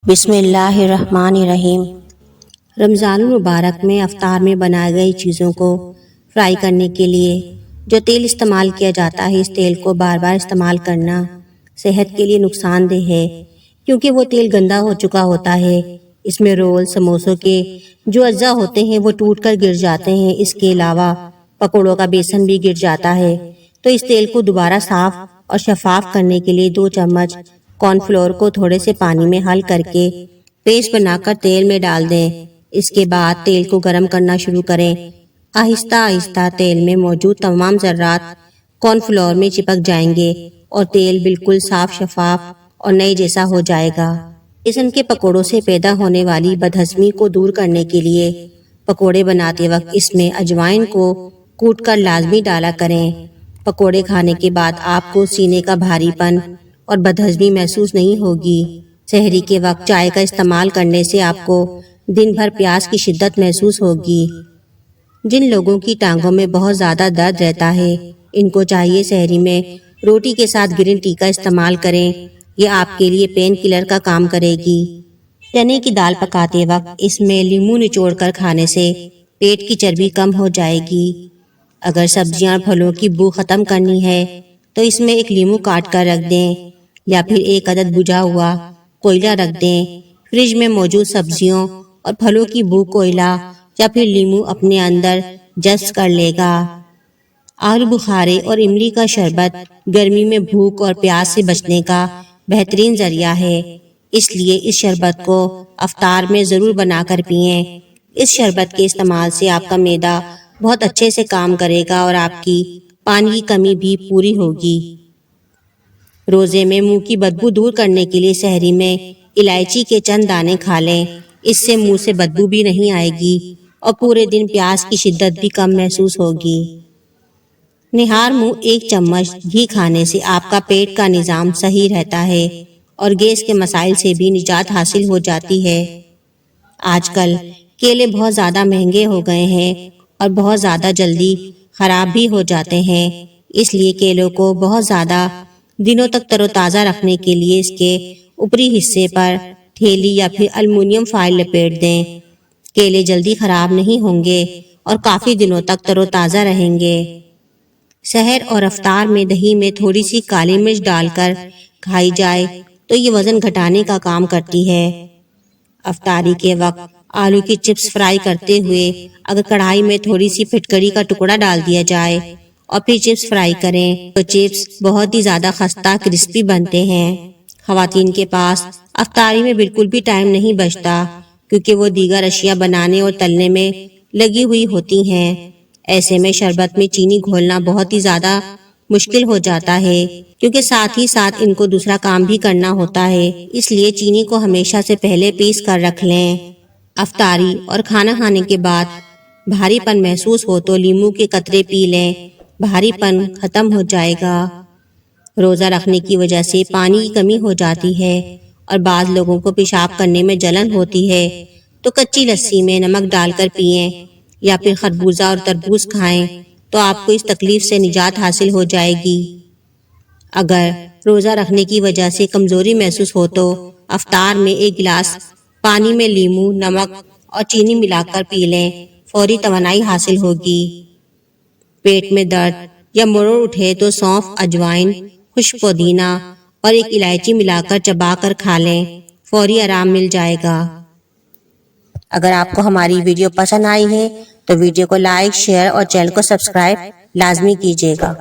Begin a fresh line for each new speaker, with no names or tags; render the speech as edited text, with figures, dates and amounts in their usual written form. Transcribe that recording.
بسم اللہ الرحمن الرحیم۔ رمضان المبارک میں افطار میں بنائی گئی چیزوں کو فرائی کرنے کے لیے جو تیل استعمال کیا جاتا ہے، اس تیل کو بار بار استعمال کرنا صحت کے لیے نقصان دہ ہے، کیونکہ وہ تیل گندا ہو چکا ہوتا ہے۔ اس میں رول، سموسوں کے جو اجزاء ہوتے ہیں وہ ٹوٹ کر گر جاتے ہیں۔ اس کے علاوہ پکوڑوں کا بیسن بھی گر جاتا ہے۔ تو اس تیل کو دوبارہ صاف اور شفاف کرنے کے لیے 2 چمچ کارن فلور کو تھوڑے سے پانی میں حل کر کے پیسٹ بنا کر تیل میں ڈال دیں۔ اس کے بعد تیل کو گرم کرنا شروع کریں۔ آہستہ آہستہ تیل میں موجود تمام ذرات کارن فلور میں چپک جائیں گے اور تیل بالکل صاف، شفاف اور نئے جیسا ہو جائے گا۔ بیسن کے پکوڑوں سے پیدا ہونے والی بدہضمی کو دور کرنے کے لیے پکوڑے بناتے وقت اس میں اجوائن کو کوٹ کر لازمی ڈالا کریں۔ پکوڑے کھانے کے بعد آپ کو سینے کا بھاری پن اور بدہضمی محسوس نہیں ہوگی۔ سحری کے وقت چائے کا استعمال کرنے سے آپ کو دن بھر پیاس کی شدت محسوس ہوگی۔ جن لوگوں کی ٹانگوں میں بہت زیادہ درد رہتا ہے، ان کو چاہیے سحری میں روٹی کے ساتھ گرین ٹی کا استعمال کریں۔ یہ آپ کے لیے پین کلر کا کام کرے گی۔ چنے کی دال پکاتے وقت اس میں لیموں نچوڑ کر کھانے سے پیٹ کی چربی کم ہو جائے گی۔ اگر سبزیاں اور پھلوں کی بو ختم کرنی ہے تو اس میں ایک لیموں کاٹ کر رکھ دیں یا پھر 1 عدد بجھا ہوا کوئلہ رکھ دیں۔ فریج میں موجود سبزیوں اور پھلوں کی بو کوئلہ یا پھر لیموں اپنے اندر جذب کر لے گا۔ آلو بخارے اور املی کا شربت گرمی میں بھوک اور پیاس سے بچنے کا بہترین ذریعہ ہے، اس لیے اس شربت کو افطار میں ضرور بنا کر پئیں۔ اس شربت کے استعمال سے آپ کا معدہ بہت اچھے سے کام کرے گا اور آپ کی پانی کی کمی بھی پوری ہوگی۔ روزے میں منہ کی بدبو دور کرنے کے لیے سحری میں الائچی کے چند دانے کھا لیں۔ اس سے منہ سے بدبو بھی نہیں آئے گی اور پورے دن پیاس کی شدت بھی کم محسوس ہوگی۔ نہار منہ 1 چمچ گھی کھانے سے آپ کا پیٹ کا نظام صحیح رہتا ہے اور گیس کے مسائل سے بھی نجات حاصل ہو جاتی ہے۔ آج کل کیلے بہت زیادہ مہنگے ہو گئے ہیں اور بہت زیادہ جلدی خراب بھی ہو جاتے ہیں، اس لیے کیلوں کو بہت زیادہ دنوں تک تر و تازہ رکھنے کے لیے اس کے اوپری حصے پر تھیلی یا پھر الومینیم فائل لپیٹ دیں۔ کیلے جلدی خراب نہیں ہوں گے اور کافی دنوں تک تر و تازہ رہیں گے۔ سحر اور افطار میں دہی میں تھوڑی سی کالی مرچ ڈال کر کھائی جائے تو یہ وزن گھٹانے کا کام کرتی ہے۔ افطاری کے وقت آلو کی چپس فرائی کرتے ہوئے اگر کڑھائی میں تھوڑی سی پھٹکری کا ٹکڑا ڈال دیا جائے اور پھر چپس فرائی کریں تو چپس بہت ہی زیادہ خستہ کرسپی بنتے ہیں۔ خواتین کے پاس افطاری میں بالکل بھی ٹائم نہیں بچتا، کیونکہ وہ دیگر اشیاء بنانے اور تلنے میں لگی ہوئی ہوتی ہیں۔ ایسے میں شربت میں چینی گھولنا بہت ہی زیادہ مشکل ہو جاتا ہے، کیونکہ ساتھ ہی ساتھ ان کو دوسرا کام بھی کرنا ہوتا ہے، اس لیے چینی کو ہمیشہ سے پہلے پیس کر رکھ لیں۔ افطاری اور کھانا کھانے کے بعد بھاری پن محسوس ہو تو لیموں کے قطرے پی لیں، بھاری پن ختم ہو جائے گا۔ روزہ رکھنے کی وجہ سے پانی کی کمی ہو جاتی ہے اور بعض لوگوں کو پیشاب کرنے میں جلن ہوتی ہے، تو کچی لسی میں نمک ڈال کر پئیں یا پھر خربوزہ اور تربوز کھائیں تو آپ کو اس تکلیف سے نجات حاصل ہو جائے گی۔ اگر روزہ رکھنے کی وجہ سے کمزوری محسوس ہو تو افطار میں 1 گلاس پانی میں لیموں، نمک اور چینی ملا کر پی لیں، فوری توانائی حاصل ہوگی۔ پیٹ میں درد یا مروڑ اٹھے تو سونف، اجوائن، خشک پودینہ اور 1 الائچی ملا کر چبا کر کھا لیں، فوری آرام مل جائے گا۔ اگر آپ کو ہماری ویڈیو پسند آئی ہے تو ویڈیو کو لائک، شیئر اور چینل کو سبسکرائب لازمی کیجیے گا۔